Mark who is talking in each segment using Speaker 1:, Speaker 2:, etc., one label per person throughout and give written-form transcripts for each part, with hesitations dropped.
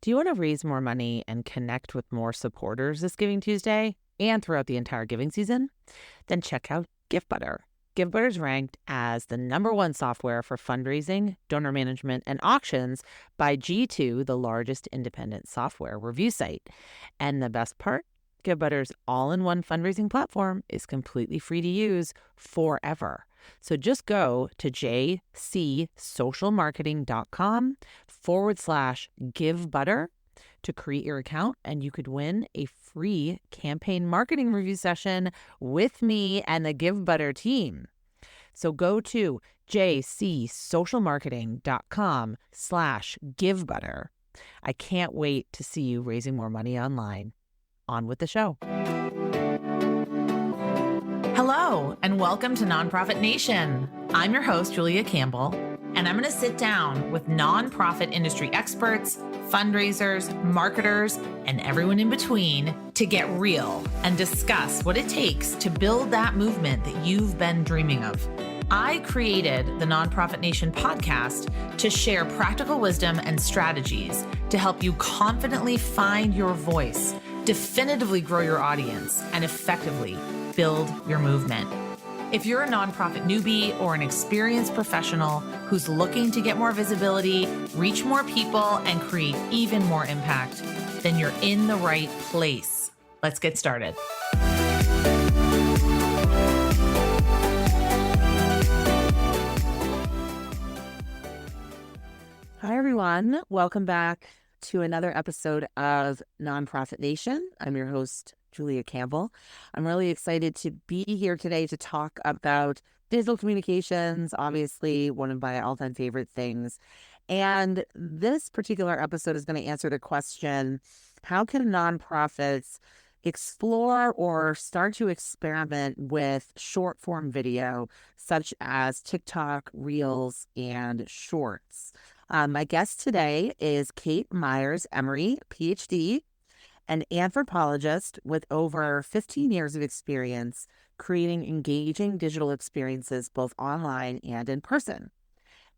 Speaker 1: Do you want to raise more money and connect with more supporters this Giving Tuesday and throughout the entire giving season? Then check out GiveButter. GiveButter is ranked as the #1 software for fundraising, donor management, and auctions by G2, the largest independent software review site. And the best part? GiveButter's all-in-one fundraising platform is completely free to use forever. So just go to jcsocialmarketing.com/givebutter to create your account, and you could win a free campaign marketing review session with me and the GiveButter team. So go to jcsocialmarketing.com/givebutter. I can't wait to see you raising more money online. On with the show. Hello, and welcome to Nonprofit Nation. I'm your host, Julia Campbell, and I'm going to sit down with nonprofit industry experts, fundraisers, marketers, and everyone in between to get real and discuss what it takes to build that movement that you've been dreaming of. I created the Nonprofit Nation podcast to share practical wisdom and strategies to help you confidently find your voice, definitively grow your audience, and effectively build your movement. If you're a nonprofit newbie or an experienced professional who's looking to get more visibility, reach more people, and create even more impact, then you're in the right place. Let's get started. Hi, everyone. Welcome back to another episode of Nonprofit Nation. I'm your host, Julia Campbell. I'm really excited to be here today to talk about digital communications, obviously one of my all-time favorite things. And this particular episode is going to answer the question, how can nonprofits explore or start to experiment with short-form video, such as TikTok, Reels, and Shorts? My guest today is Kate Meyers Emery, PhD, an anthropologist with over 15 years of experience creating engaging digital experiences both online and in person.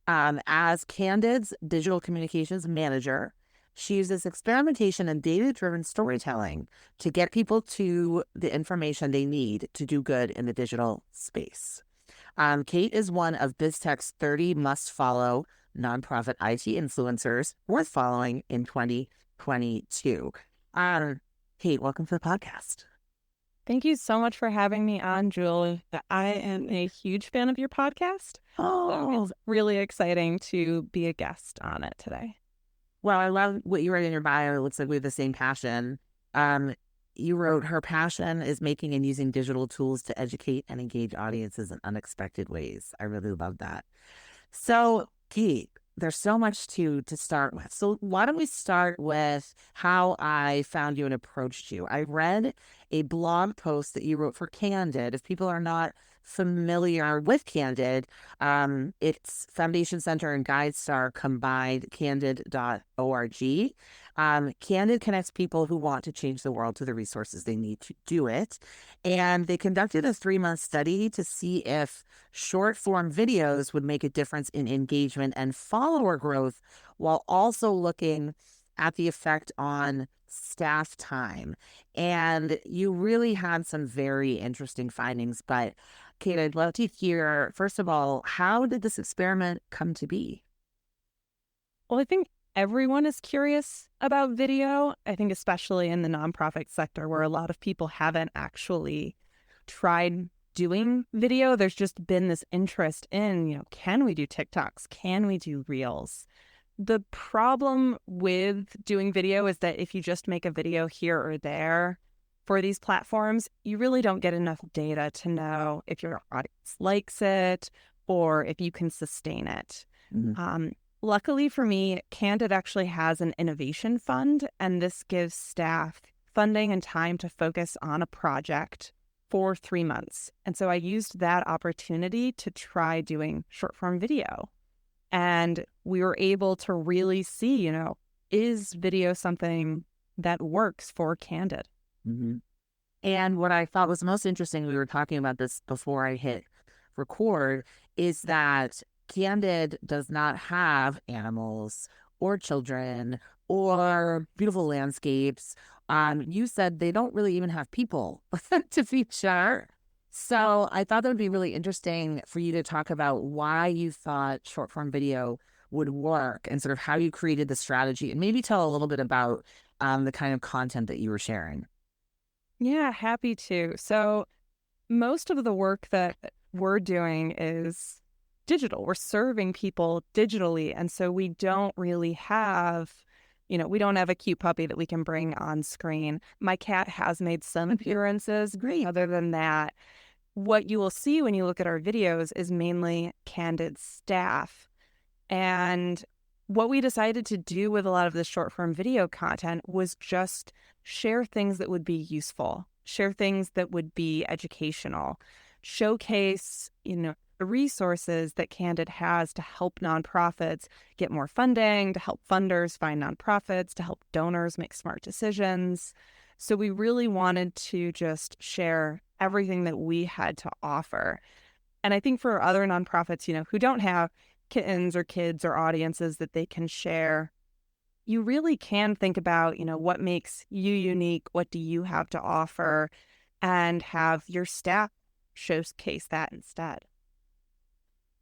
Speaker 1: As Candid's digital communications manager, she uses experimentation and data-driven storytelling to get people to the information they need to do good in the digital space. Kate is one of BizTech's 30 must-follow nonprofit IT influencers worth following in 2022. Kate, welcome to the podcast.
Speaker 2: Thank you so much for having me on, Julie. I am a huge fan of your podcast. So it's really exciting to be a guest on it today.
Speaker 1: Well, I love what you wrote in your bio. It looks like we have the same passion. You wrote, her passion is making and using digital tools to educate and engage audiences in unexpected ways. I really love that. So, Kate, there's so much to start with. So why don't we start with how I found you and approached you? I read a blog post that you wrote for Candid. If people are not familiar with Candid, it's Foundation Center and GuideStar combined, candid.org. Candid connects people who want to change the world to the resources they need to do it. And they conducted a 3-month study to see if short form videos would make a difference in engagement and follower growth, while also looking at the effect on staff time. And you really had some very interesting findings. But Kate, I'd love to hear, first of all, how did this experiment come to be?
Speaker 2: Well, I think everyone is curious about video. I think especially in the nonprofit sector where a lot of people haven't actually tried doing video. There's just been this interest in, can we do TikToks? Can we do Reels? The problem with doing video is that if you just make a video here or there for these platforms, you really don't get enough data to know if your audience likes it or if you can sustain it. Mm-hmm. Luckily for me, Candid actually has an innovation fund, and this gives staff funding and time to focus on a project for 3 months. And so I used that opportunity to try doing short form video. And we were able to really see, is video something that works for Candid?
Speaker 1: Mm-hmm. And what I thought was most interesting, we were talking about this before I hit record, is that Candid does not have animals or children or beautiful landscapes. You said they don't really even have people to feature. So I thought that would be really interesting for you to talk about why you thought short form video would work and sort of how you created the strategy, and maybe tell a little bit about the kind of content that you were sharing.
Speaker 2: Yeah, happy to. So most of the work that we're doing is digital. We're serving people digitally. And so we don't really have, we don't have a cute puppy that we can bring on screen. My cat has made some appearances. Great. Other than that, what you will see when you look at our videos is mainly Candid staff. And what we decided to do with a lot of the short form video content was just share things that would be useful, share things that would be educational, showcase, the resources that Candid has to help nonprofits get more funding, to help funders find nonprofits, to help donors make smart decisions. So we really wanted to just share everything that we had to offer. And I think for other nonprofits, who don't have kittens or kids or audiences that they can share, you really can think about, what makes you unique? What do you have to offer? And have your staff showcase that instead.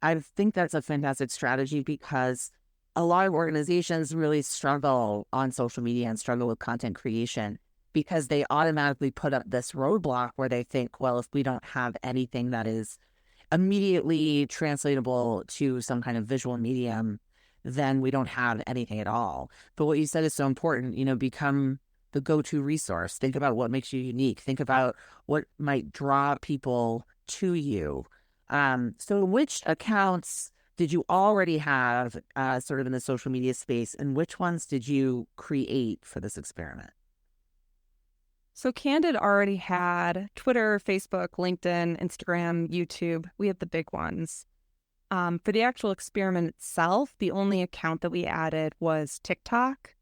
Speaker 1: I think that's a fantastic strategy because a lot of organizations really struggle on social media and struggle with content creation because they automatically put up this roadblock where they think, well, if we don't have anything that is immediately translatable to some kind of visual medium, then we don't have anything at all. But what you said is so important, become the go-to resource. Think about what makes you unique. Think about what might draw people to you. So which accounts did you already have sort of in the social media space, and which ones did you create for this experiment?
Speaker 2: So Candid already had Twitter, Facebook, LinkedIn, Instagram, YouTube. We have the big ones. For the actual experiment itself, the only account that we added was TikTok.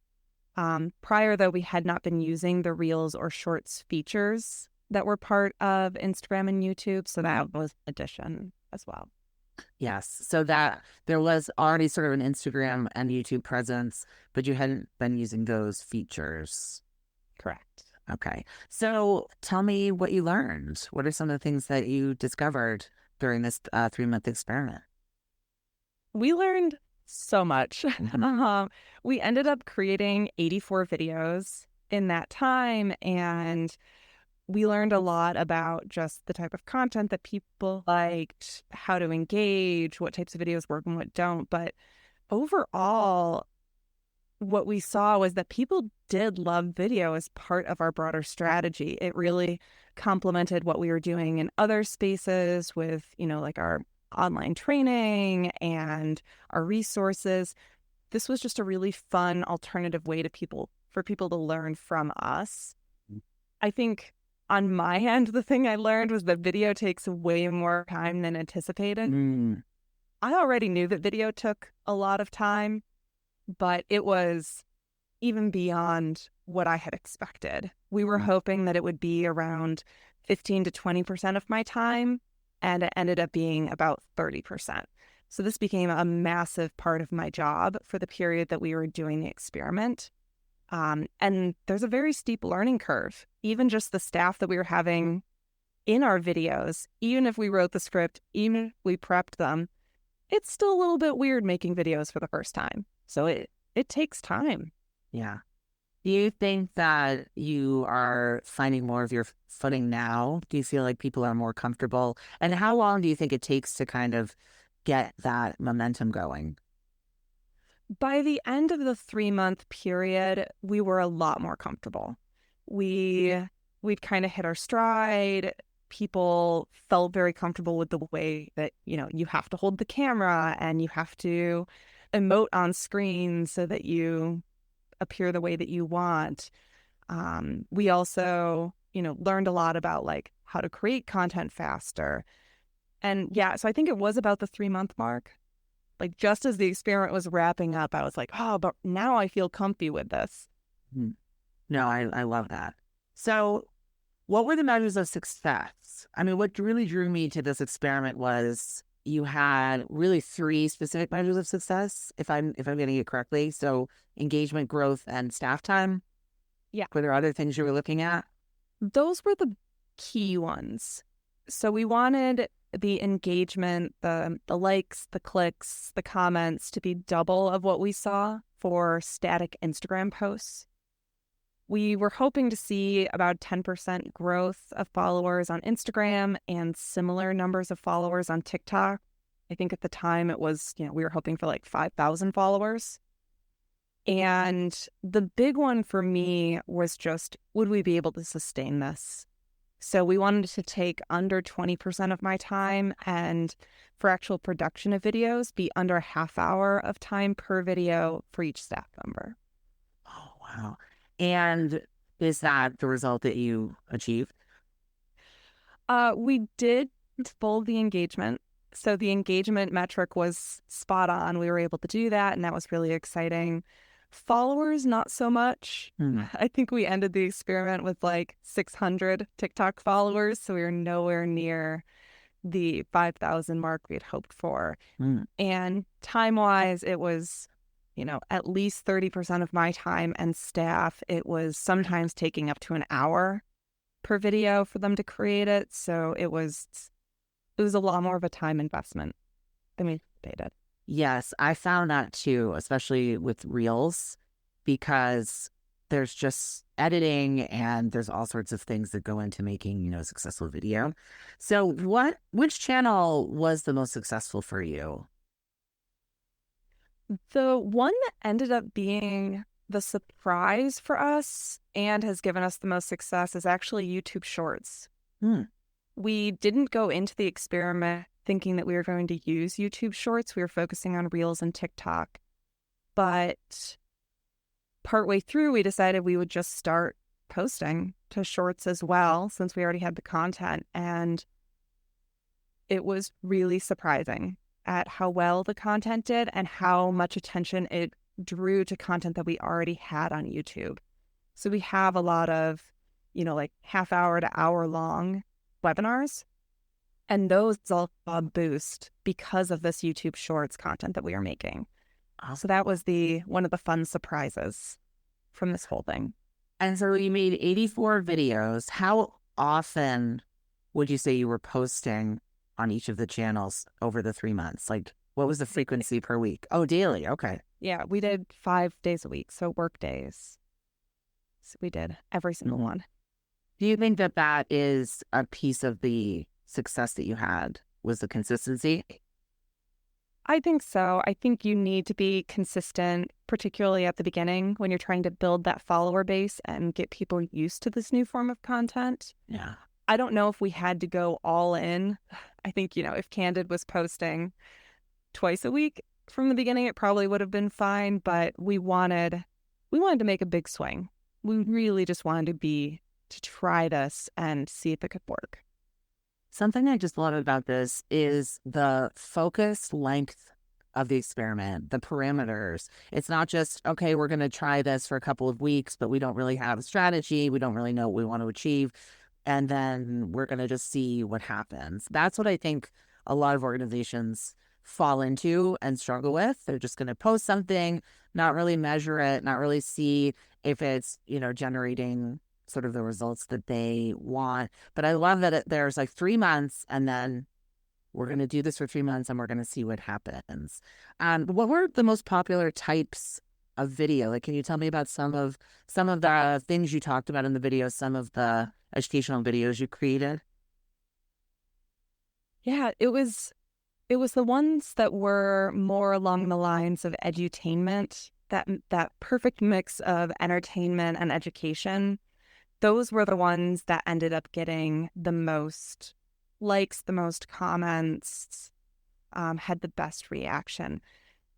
Speaker 2: Prior, though, we had not been using the Reels or Shorts features that were part of Instagram and YouTube. So that was an addition as well.
Speaker 1: Yes. So that there was already sort of an Instagram and YouTube presence, but you hadn't been using those features.
Speaker 2: Correct.
Speaker 1: Okay. So tell me what you learned. What are some of the things that you discovered during this 3-month experiment?
Speaker 2: We learned so much. We ended up creating 84 videos in that time, and we learned a lot about just the type of content that people liked, how to engage, what types of videos work and what don't. But overall, what we saw was that people did love video as part of our broader strategy. It really complemented what we were doing in other spaces with, like our online training and our resources. This was just a really fun alternative way for people to learn from us. I think on my end, the thing I learned was that video takes way more time than anticipated. I already knew that video took a lot of time, but it was even beyond what I had expected. We were hoping that it would be around 15 to 20% of my time, and it ended up being about 30%. So this became a massive part of my job for the period that we were doing the experiment. And there's a very steep learning curve. Even just the staff that we were having in our videos, even if we wrote the script, even if we prepped them, it's still a little bit weird making videos for the first time. So it takes time.
Speaker 1: Yeah. Do you think that you are finding more of your footing now? Do you feel like people are more comfortable? And how long do you think it takes to kind of get that momentum going?
Speaker 2: By the end of the 3-month period, we were a lot more comfortable. We'd kind of hit our stride. People felt very comfortable with the way that, you have to hold the camera and you have to emote on screen so that you appear the way that you want. We also, learned a lot about like how to create content faster. And yeah, so I think it was about the 3-month mark. Like just as the experiment was wrapping up, I was like, oh, but now I feel comfy with this.
Speaker 1: No, I love that. So what were the measures of success? I mean, what really drew me to this experiment was you had really three specific measures of success, if I'm getting it correctly. So engagement, growth, and staff time.
Speaker 2: Yeah.
Speaker 1: Were there other things you were looking at?
Speaker 2: Those were the key ones. So we wanted the engagement, the likes, the clicks, the comments to be double of what we saw for static Instagram posts. We were hoping to see about 10% growth of followers on Instagram and similar numbers of followers on TikTok. I think at the time it was, we were hoping for like 5,000 followers. And the big one for me was just, would we be able to sustain this? So we wanted to take under 20% of my time, and for actual production of videos, be under a half hour of time per video for each staff member.
Speaker 1: Oh, wow. And is that the result that you achieved?
Speaker 2: We did fold the engagement. So the engagement metric was spot on. We were able to do that, and that was really exciting. Followers, not so much. I think we ended the experiment with like 600 TikTok followers, so we were nowhere near the 5,000 mark we had hoped for. And time-wise, it was, at least 30% of my time and staff. It was sometimes taking up to an hour per video for them to create it. So it was a lot more of a time investment than we anticipated.
Speaker 1: Yes, I found that too, especially with Reels, because there's just editing and there's all sorts of things that go into making, a successful video. So which channel was the most successful for you?
Speaker 2: The one that ended up being the surprise for us and has given us the most success is actually YouTube Shorts. We didn't go into the experiment thinking that we were going to use YouTube Shorts. We were focusing on Reels and TikTok. But partway through, we decided we would just start posting to Shorts as well, since we already had the content. And it was really surprising at how well the content did and how much attention it drew to content that we already had on YouTube. So we have a lot of, like half hour to hour long webinars. And those all saw a boost because of this YouTube Shorts content that we are making. So that was one of the fun surprises from this whole thing.
Speaker 1: And so you made 84 videos. How often would you say you were posting on each of the channels over the 3 months? Like, what was the frequency per week? Oh, daily. Okay.
Speaker 2: Yeah, we did 5 days a week, so work days. So we did every single one.
Speaker 1: Do you think that is a piece of the success that you had, was the consistency?
Speaker 2: I think so. I think you need to be consistent, particularly at the beginning when you're trying to build that follower base and get people used to this new form of content.
Speaker 1: Yeah.
Speaker 2: I don't know if we had to go all in. I think, if Candid was posting twice a week from the beginning, it probably would have been fine, but we wanted to make a big swing. We really just wanted to try this and see if it could work.
Speaker 1: Something I just love about this is the focused length of the experiment, the parameters. It's not just, okay, we're going to try this for a couple of weeks, but we don't really have a strategy. We don't really know what we want to achieve. And then we're going to just see what happens. That's what I think a lot of organizations fall into and struggle with. They're just going to post something, not really measure it, not really see if it's, generating sort of the results that they want. But I love that there's like 3 months, and then we're going to do this for 3 months and we're going to see what happens. What were the most popular types of video? Like, can you tell me about some of the things you talked about in the video, some of the educational videos you created?
Speaker 2: Yeah, it was the ones that were more along the lines of edutainment, that perfect mix of entertainment and education. Those were the ones that ended up getting the most likes, the most comments, had the best reaction.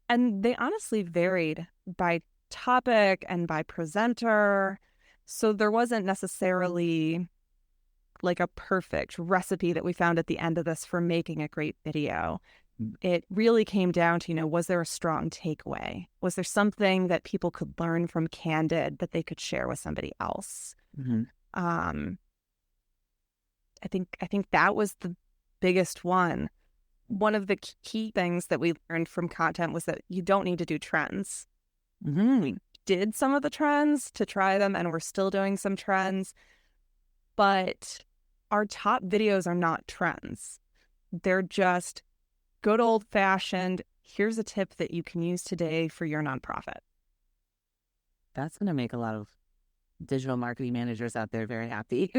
Speaker 2: And they honestly varied by topic and by presenter. So there wasn't necessarily like a perfect recipe that we found at the end of this for making a great video. It really came down to, was there a strong takeaway? Was there something that people could learn from Candid that they could share with somebody else?
Speaker 1: Mm-hmm.
Speaker 2: I think that was the biggest one. one of the key things that we learned from content was that you don't need to do trends. We did some of the trends to try them, and we're still doing some trends, but our top videos are not trends. They're just good old-fashioned, here's a tip that you can use today for your nonprofit.
Speaker 1: That's going to make a lot of digital marketing managers out there very happy.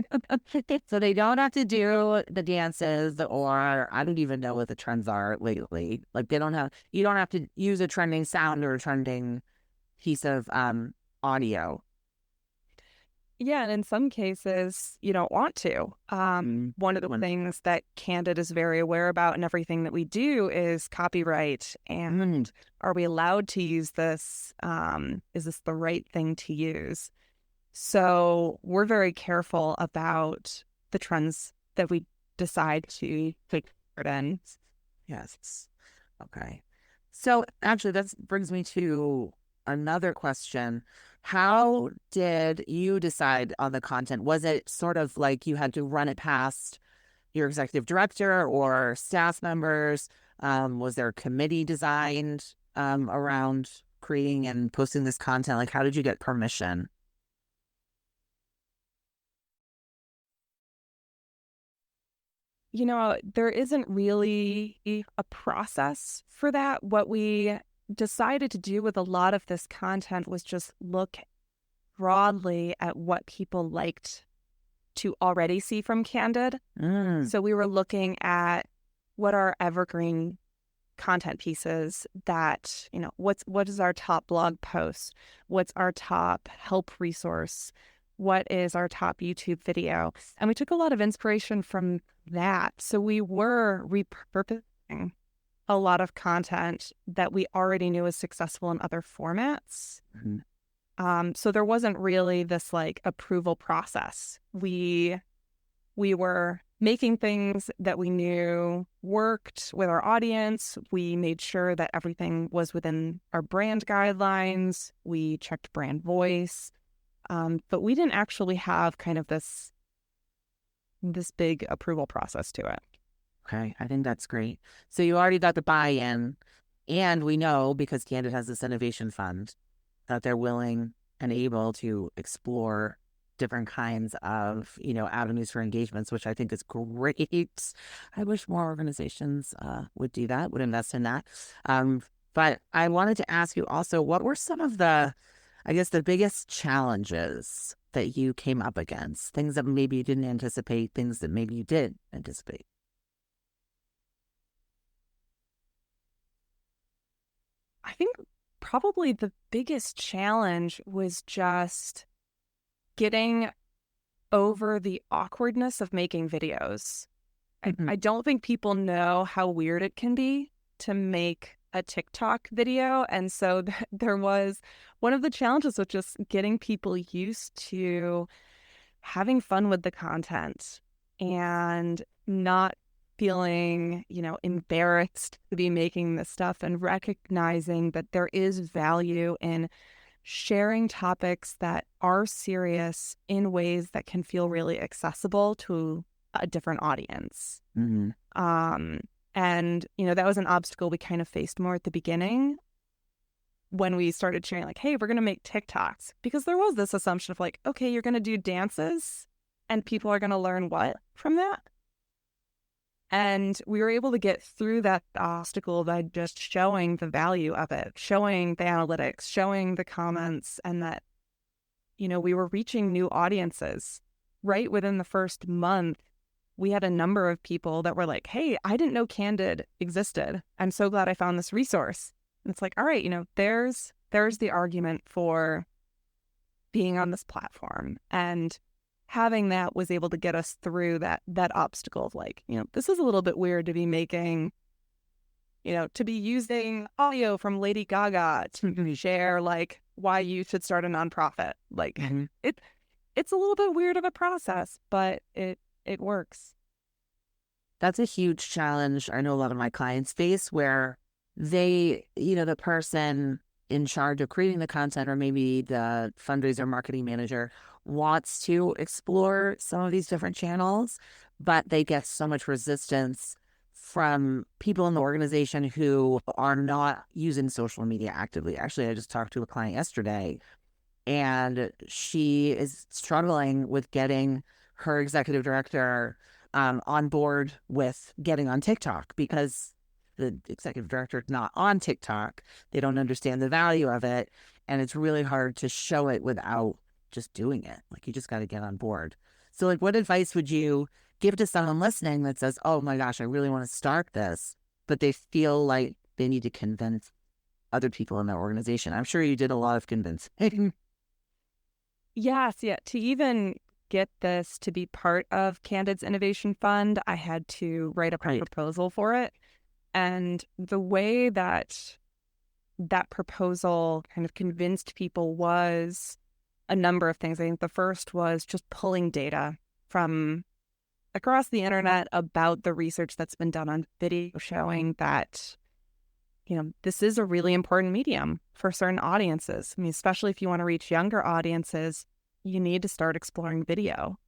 Speaker 1: So they don't have to do the dances, or I don't even know what the trends are lately. Like you don't have to use a trending sound or a trending piece of audio.
Speaker 2: Yeah, and in some cases, you don't want to. One of the things that Candid is very aware about in everything that we do is copyright. And are we allowed to use this? Is this the right thing to use? So we're very careful about the trends that we decide to take part in.
Speaker 1: Yes. Okay. So actually, that brings me to another question. How did you decide on the content? Was it sort of like you had to run it past your executive director or staff members? Was there a committee designed around creating and posting this content? Like, how did you get permission?
Speaker 2: You know, there isn't really a process for that. What we decided to do with a lot of this content was just look broadly at what people liked to already see from Candid. So we were looking at what are evergreen content pieces that, you know, what is our top blog post? What's our top help resource? What is our top YouTube video? And we took a lot of inspiration from that. So we were repurposing a lot of content that we already knew was successful in other formats. So there wasn't really this like approval process. We were making things that we knew worked with our audience. We made sure that everything was within our brand guidelines. We checked brand voice. But we didn't actually have kind of this big approval process to it.
Speaker 1: Okay, I think that's great. So you already got the buy-in, and we know because Candid has this innovation fund that they're willing and able to explore different kinds of, avenues for engagements, which I think is great. I wish more organizations would do that, would invest in that. But I wanted to ask you also, what were some of the biggest challenges that you came up against? Things that maybe you didn't anticipate, things that maybe you did anticipate.
Speaker 2: I think probably the biggest challenge was just getting over the awkwardness of making videos. I don't think people know how weird it can be to make a TikTok video. And so there was one of the challenges with just getting people used to having fun with the content and not feeling, embarrassed to be making this stuff and recognizing that there is value in sharing topics that are serious in ways that can feel really accessible to a different audience. And, that was an obstacle we kind of faced more at the beginning when we started sharing like, hey, we're going to make TikToks, because there was this assumption of like, okay, you're going to do dances and people are going to learn what from that? And we were able to get through that obstacle by just showing the value of it, showing the analytics, showing the comments, and that, we were reaching new audiences. Right within the first month, we had a number of people that were like, hey, I didn't know Candid existed. I'm so glad I found this resource. And it's like, all right, there's the argument for being on this platform. And having that was able to get us through that obstacle of like, this is a little bit weird to be making, to be using audio from Lady Gaga to share like why you should start a nonprofit. Like it's a little bit weird of a process, but it works.
Speaker 1: That's a huge challenge I know a lot of my clients face, where they, the person in charge of creating the content, or maybe the fundraiser marketing manager, wants to explore some of these different channels, but they get so much resistance from people in the organization who are not using social media actively. Actually, I just talked to a client yesterday, and she is struggling with getting her executive director on board with getting on TikTok because the executive director is not on TikTok. They don't understand the value of it. And it's really hard to show it without just doing it. Like, you just got to get on board. So, like, what advice would you give to someone listening that says, oh my gosh, I really want to start this, but they feel like they need to convince other people in their organization? I'm sure you did a lot of convincing.
Speaker 2: Yes, yeah. To even get this to be part of Candid's Innovation Fund, I had to write up a proposal for it. And the way that that proposal kind of convinced people was a number of things. I think the first was just pulling data from across the internet about the research that's been done on video, showing that, this is a really important medium for certain audiences. I mean, especially if you want to reach younger audiences, you need to start exploring video.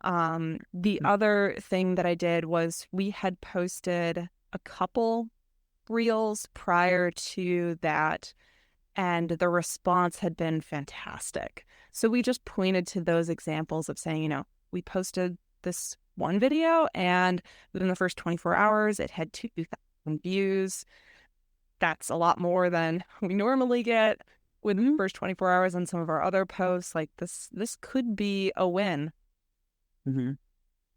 Speaker 2: The other thing that I did was we had posted a couple reels prior to that, and the response had been fantastic. So we just pointed to those examples of saying, we posted this one video, and within the first 24 hours, it had 2,000 views. That's a lot more than we normally get within the first 24 hours on some of our other posts. Like, this could be a win.
Speaker 1: Mm-hmm.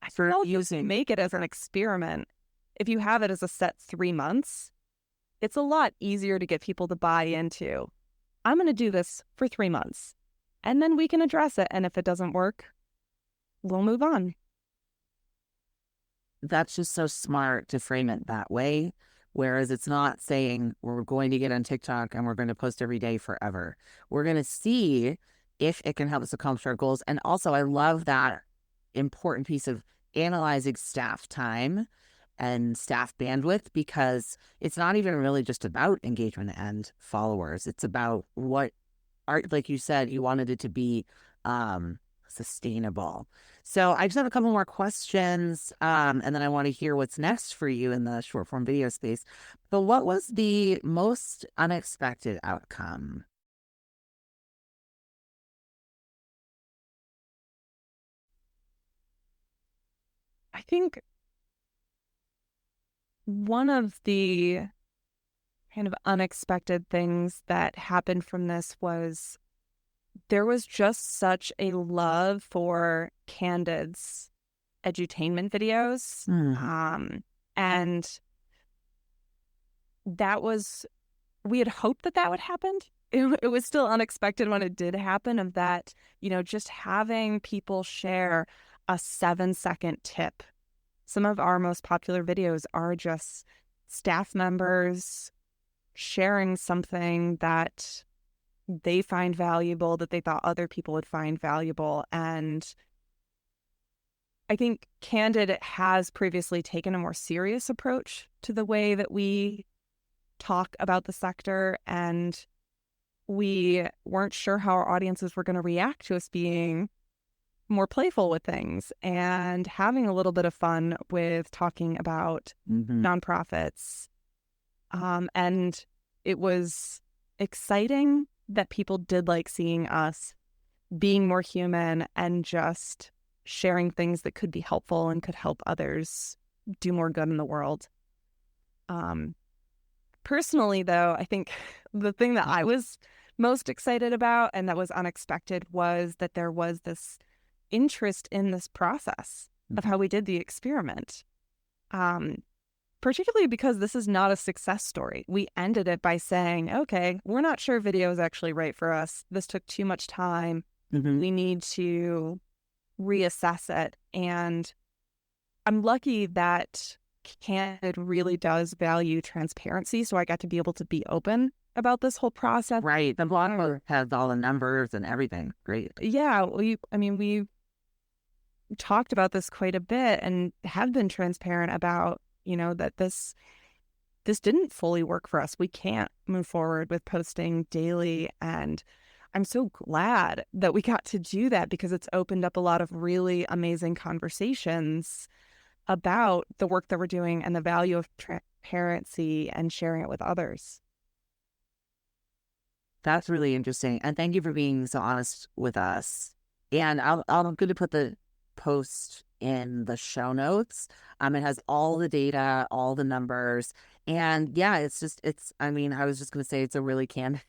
Speaker 2: I feel you make it as an experiment. If you have it as a set 3 months, it's a lot easier to get people to buy into, I'm going to do this for 3 months, and then we can address it. And if it doesn't work, we'll move on.
Speaker 1: That's just so smart to frame it that way. Whereas it's not saying we're going to get on TikTok and we're going to post every day forever. We're going to see if it can help us accomplish our goals. And also, I love that important piece of analyzing staff time and staff bandwidth, because it's not even really just about engagement and followers. It's about what art, like you said, you wanted it to be sustainable. So I just have a couple more questions, and then I want to hear what's next for you in the short form video space. But what was the most unexpected outcome?
Speaker 2: I think one of the kind of unexpected things that happened from this was there was just such a love for Candid's edutainment videos. And that was, we had hoped that would happen. It was still unexpected when it did happen, of that, just having people share a 7-second tip. Some of our most popular videos are just staff members sharing something that they find valuable, that they thought other people would find valuable. And I think Candid has previously taken a more serious approach to the way that we talk about the sector, and we weren't sure how our audiences were going to react to us being more playful with things and having a little bit of fun with talking about nonprofits. And it was exciting that people did like seeing us being more human and just sharing things that could be helpful and could help others do more good in the world. Personally, though, I think the thing that I was most excited about and that was unexpected was that there was this interest in this process of how we did the experiment. Particularly because this is not a success story. We ended it by saying, okay, we're not sure video is actually right for us. This took too much time. We need to reassess it. And I'm lucky that Candid really does value transparency. So I got to be able to be open about this whole process.
Speaker 1: Right. The blogger has all the numbers and everything. Great.
Speaker 2: Yeah. We talked about this quite a bit and have been transparent about, that this didn't fully work for us. We can't move forward with posting daily. And I'm so glad that we got to do that, because it's opened up a lot of really amazing conversations about the work that we're doing and the value of transparency and sharing it with others.
Speaker 1: That's really interesting. And thank you for being so honest with us. And I'm going to put the post in the show notes. It has all the data, all the numbers. And yeah, I mean, I was just going to say it's a really candid,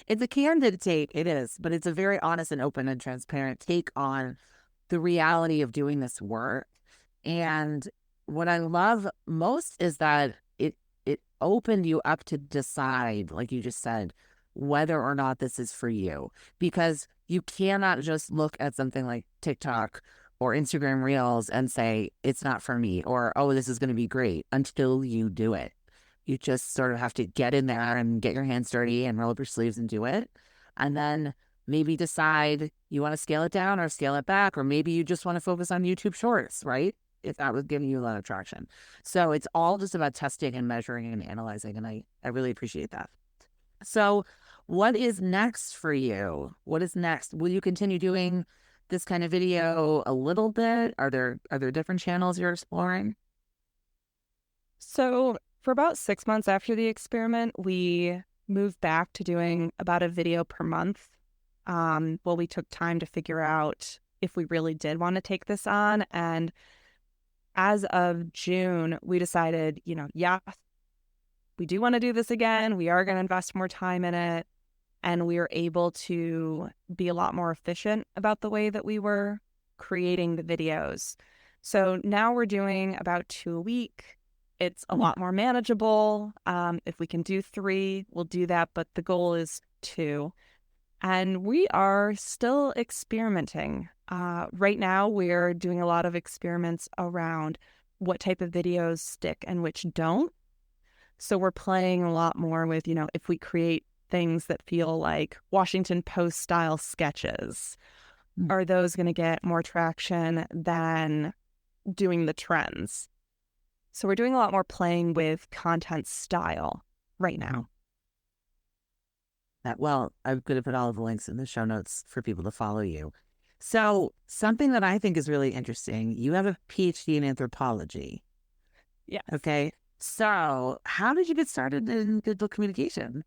Speaker 1: it's a candid take. It is, but it's a very honest and open and transparent take on the reality of doing this work. And what I love most is that it opened you up to decide, like you just said, whether or not this is for you, because you cannot just look at something like TikTok or Instagram Reels and say it's not for me, or oh, this is going to be great, until you do it. You just sort of have to get in there and get your hands dirty and roll up your sleeves and do it, and then maybe decide you want to scale it down or scale it back, or maybe you just want to focus on YouTube Shorts, right? If that was giving you a lot of traction. So it's all just about testing and measuring and analyzing, and I really appreciate that. So what is next for you? What is next? Will you continue doing this kind of video a little bit? Are there different channels you're exploring?
Speaker 2: So for about 6 months after the experiment, we moved back to doing about a video per month. Well, we took time to figure out if we really did want to take this on. And as of June, we decided, yeah, we do want to do this again. We are going to invest more time in it. And we were able to be a lot more efficient about the way that we were creating the videos. So now we're doing about 2 a week. It's a lot more manageable. If we can do 3, we'll do that. But the goal is 2. And we are still experimenting. Right now, we're doing a lot of experiments around what type of videos stick and which don't. So we're playing a lot more with, if we create things that feel like Washington Post style sketches, are those going to get more traction than doing the trends? So we're doing a lot more playing with content style right now.
Speaker 1: Well, I'm going to put all of the links in the show notes for people to follow you. So something that I think is really interesting, you have a PhD in anthropology.
Speaker 2: Yeah.
Speaker 1: Okay. So how did you get started in digital communication?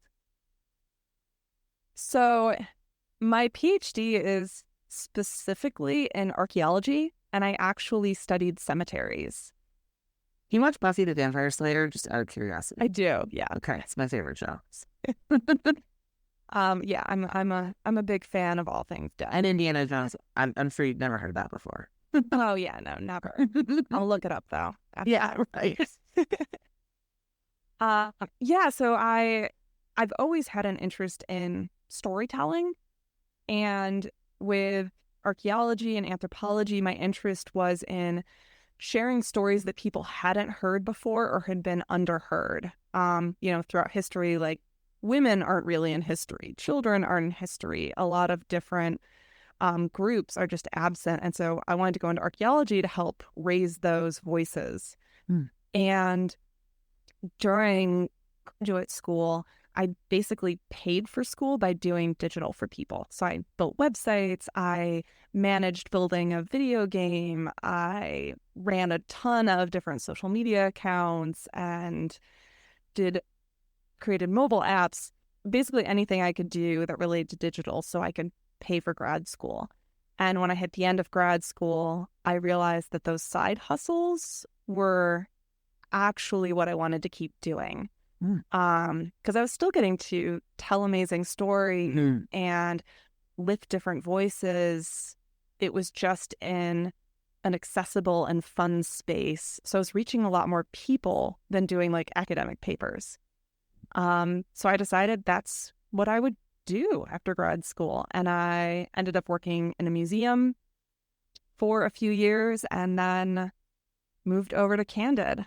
Speaker 2: So my PhD is specifically in archaeology, and I actually studied cemeteries.
Speaker 1: You watch Buffy the Vampire Slayer? Just out of curiosity.
Speaker 2: I do, yeah.
Speaker 1: Okay, it's my favorite show.
Speaker 2: Yeah, I'm a big fan of all things dead.
Speaker 1: And Indiana Jones. I'm sure you've never heard that before.
Speaker 2: Oh yeah, no, never. I'll look it up though.
Speaker 1: Yeah, right.
Speaker 2: Yeah, so I've always had an interest in storytelling, and with archaeology and anthropology, my interest was in sharing stories that people hadn't heard before or had been underheard. Throughout history, like women aren't really in history, children aren't in history. A lot of different groups are just absent, and so I wanted to go into archaeology to help raise those voices. And during graduate school, I basically paid for school by doing digital for people. So I built websites, I managed building a video game, I ran a ton of different social media accounts and created mobile apps, basically anything I could do that related to digital so I could pay for grad school. And when I hit the end of grad school, I realized that those side hustles were actually what I wanted to keep doing. Because I was still getting to tell amazing stories and lift different voices. It was just in an accessible and fun space. So I was reaching a lot more people than doing like academic papers. So I decided that's what I would do after grad school. And I ended up working in a museum for a few years and then moved over to Candid.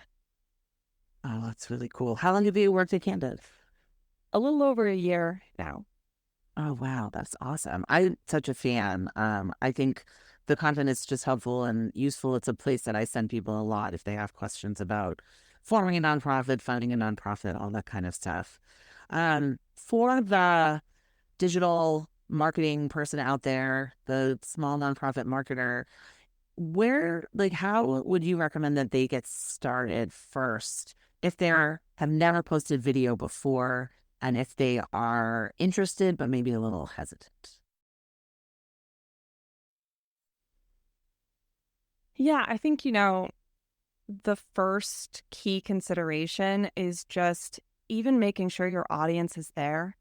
Speaker 1: Oh, that's really cool. How long have you worked at Candid?
Speaker 2: A little over a year now.
Speaker 1: Oh, wow. That's awesome. I'm such a fan. I think the content is just helpful and useful. It's a place that I send people a lot if they have questions about forming a nonprofit, founding a nonprofit, all that kind of stuff. For the digital marketing person out there, the small nonprofit marketer, how would you recommend that they get started first if have never posted video before and if they are interested but maybe a little hesitant?
Speaker 2: Yeah, I think, the first key consideration is just even making sure your audience is there.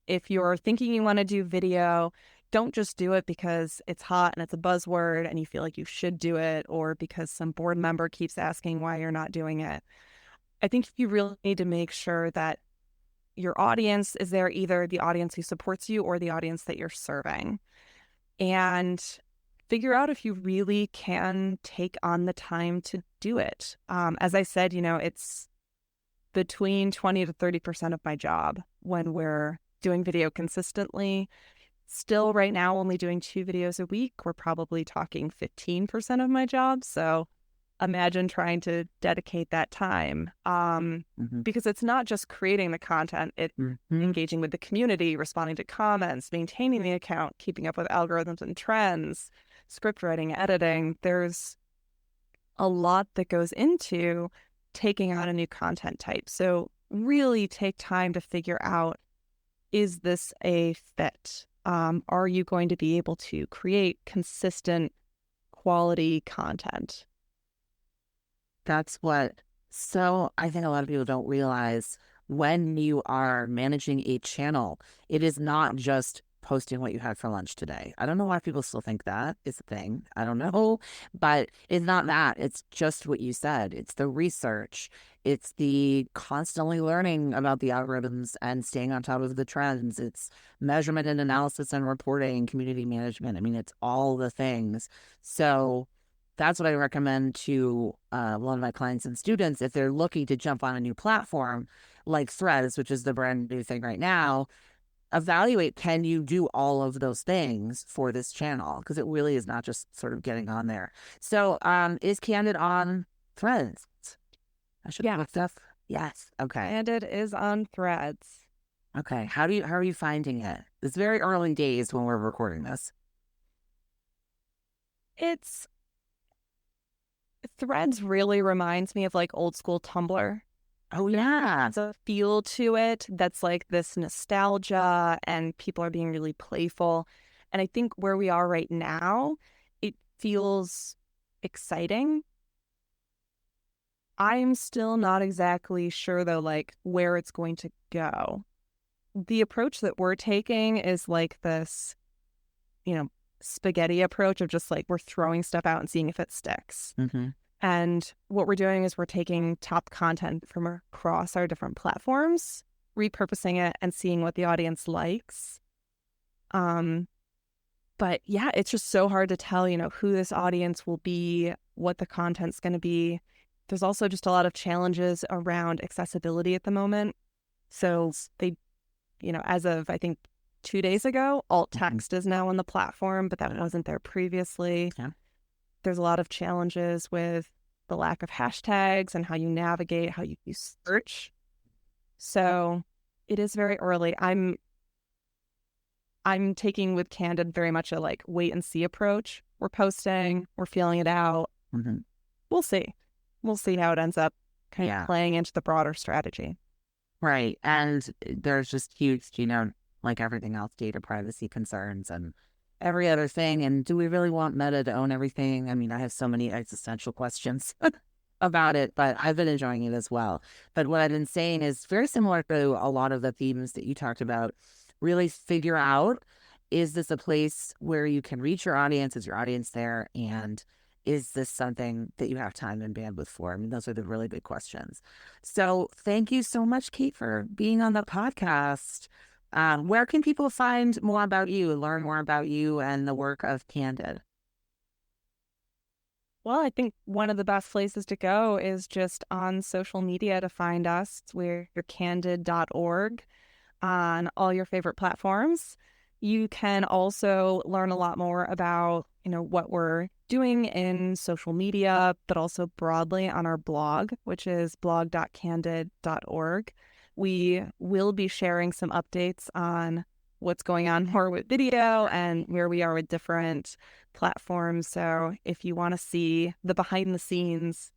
Speaker 2: If you're thinking you want to do video, don't just do it because it's hot and it's a buzzword and you feel like you should do it, or because some board member keeps asking why you're not doing it. I think you really need to make sure that your audience is there, either the audience who supports you or the audience that you're serving. And figure out if you really can take on the time to do it. As I said, it's between 20 to 30% of my job when we're doing video consistently. Still right now, only doing 2 videos a week. We're probably talking 15% of my job. So imagine trying to dedicate that time, because it's not just creating the content, it's engaging with the community, responding to comments, maintaining the account, keeping up with algorithms and trends, script writing, editing. There's a lot that goes into taking on a new content type. So really take time to figure out, is this a fit? Are you going to be able to create consistent quality content?
Speaker 1: So I think a lot of people don't realize when you are managing a channel, it is not just posting what you had for lunch today. I don't know why people still think that is a thing. I don't know, but it's not that. It's just what you said. It's the research. It's the constantly learning about the algorithms and staying on top of the trends. It's measurement and analysis and reporting, community management. I mean, it's all the things. So that's what I recommend to a lot of my clients and students if they're looking to jump on a new platform like Threads, which is the brand new thing right now. Evaluate, can you do all of those things for this channel? Because it really is not just sort of getting on there. So is Candid on Threads? I should have looked up. Yes. Okay.
Speaker 2: Candid is on Threads.
Speaker 1: Okay. How are you finding it? It's very early days when we're recording this.
Speaker 2: Threads really reminds me of like old school Tumblr.
Speaker 1: Oh, yeah.
Speaker 2: There's a feel to it that's like this nostalgia, and people are being really playful. And I think where we are right now, it feels exciting. I'm still not exactly sure, though, like where it's going to go. The approach that we're taking is like this, spaghetti approach of just like we're throwing stuff out and seeing if it sticks.
Speaker 1: Mm-hmm.
Speaker 2: And what we're doing is we're taking top content from across our different platforms, repurposing it, and seeing what the audience likes. But yeah, it's just so hard to tell, who this audience will be, what the content's going to be. There's also just a lot of challenges around accessibility at the moment. So they, as of, I think, 2 days ago, alt text is now on the platform, but that wasn't there previously.
Speaker 1: Yeah.
Speaker 2: There's a lot of challenges with the lack of hashtags and how you navigate, how you search. So it is very early. I'm taking with Candid very much a like wait and see approach. We're posting, we're feeling it out.
Speaker 1: Mm-hmm.
Speaker 2: We'll see. We'll see how it ends up kind of playing into the broader strategy.
Speaker 1: Right. And there's just huge, like everything else, data privacy concerns and every other thing. And do we really want Meta to own everything? I mean, I have so many existential questions about it, but I've been enjoying it as well. But what I've been saying is very similar to a lot of the themes that you talked about. Really figure out, is this a place where you can reach your audience? Is your audience there? And is this something that you have time and bandwidth for? I mean, those are the really big questions. So thank you so much, Kate, for being on the podcast. Where can people find more about you, learn more about you and the work of Candid?
Speaker 2: Well, I think one of the best places to go is just on social media to find us. We're candid.org on all your favorite platforms. You can also learn a lot more about, what we're doing in social media, but also broadly on our blog, which is blog.candid.org. We will be sharing some updates on what's going on more with video and where we are with different platforms. So if you want to see the behind the scenes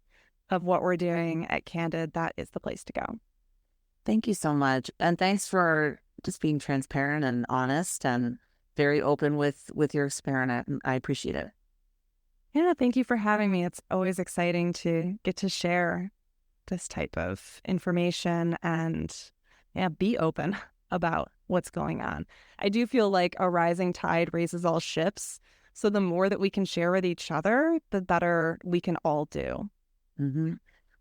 Speaker 2: of what we're doing at Candid, that is the place to go.
Speaker 1: Thank you so much. And thanks for just being transparent and honest and very open with your experiment. I appreciate it.
Speaker 2: Yeah, thank you for having me. It's always exciting to get to share this type of information and be open about what's going on. I do feel like a rising tide raises all ships. So the more that we can share with each other, the better we can all do.
Speaker 1: Mm-hmm.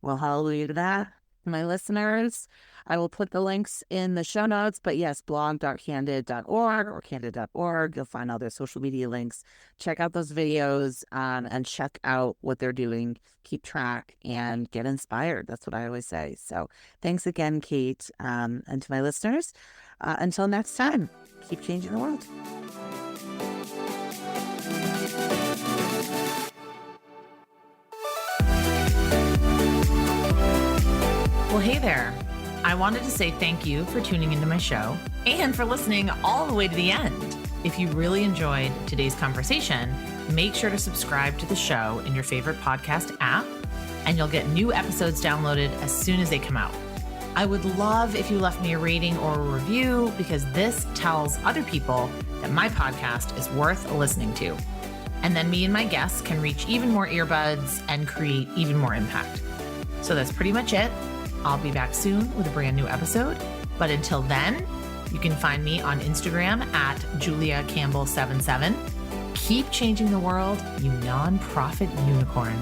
Speaker 1: Well, hallelujah to that. My listeners, I will put the links in the show notes, but yes, blog.candid.org or candid.org. You'll find all their social media links. Check out those videos and check out what they're doing. Keep track and get inspired. That's what I always say. So thanks again, Kate. And to my listeners, until next time, keep changing the world.
Speaker 3: Well, hey there. I wanted to say thank you for tuning into my show and for listening all the way to the end. If you really enjoyed today's conversation, make sure to subscribe to the show in your favorite podcast app, and you'll get new episodes downloaded as soon as they come out. I would love if you left me a rating or a review, because this tells other people that my podcast is worth listening to. And then me and my guests can reach even more earbuds and create even more impact. So that's pretty much it. I'll be back soon with a brand new episode. But until then, you can find me on Instagram at JuliaCampbell77. Keep changing the world, you nonprofit unicorn.